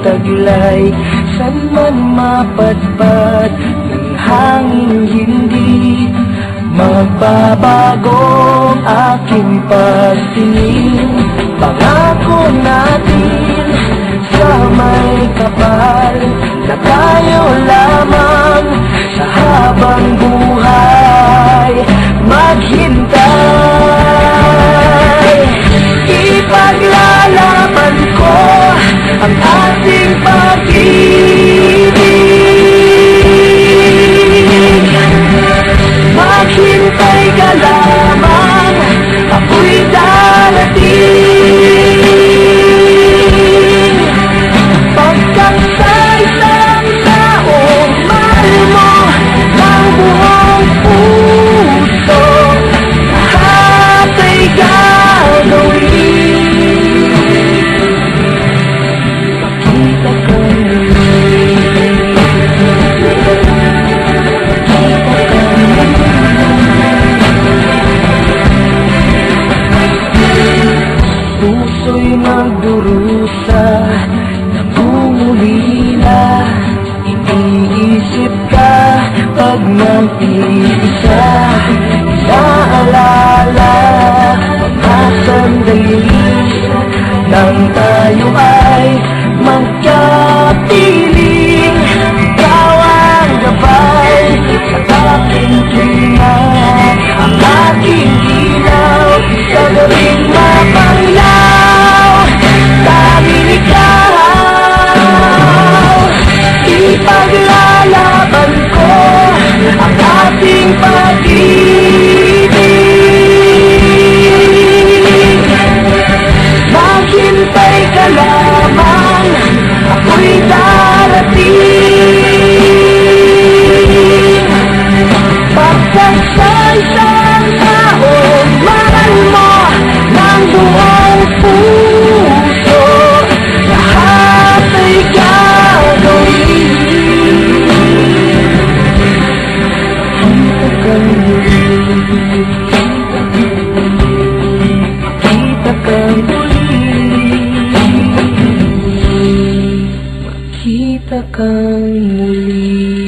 taglay, san man mapadpad ng hangin hindi magbabago ang aking pagtingin. Pangako natin sa may kapal na tayo lamang sa habang buhay maghintay. Ipaglalaban ko ang ating pag-ibig. Maghintay ka lamang, ako'y darating. Pagkaksaysang taong mahal mo ng buong puso, lahat ay gagawin. Pakita ka puso'y nagdurusa, nangungulila. Iniisip ka pag nag-iisa, inaalala mga sandali nang tayo ay magkapiling. Ikaw ang gabay sa aking tuwina, ang aking ilaw sa gawing mapanglaw. Tanging ikaw, ipaglalaban ko ang ating pag-ibig. Maghintay ka lamang, ako'y darating. Pagkaksaysang taong mahal mo ng buong puso, lahat ay gagawin. Kita ka muli, kita ka muli, makita ka muli.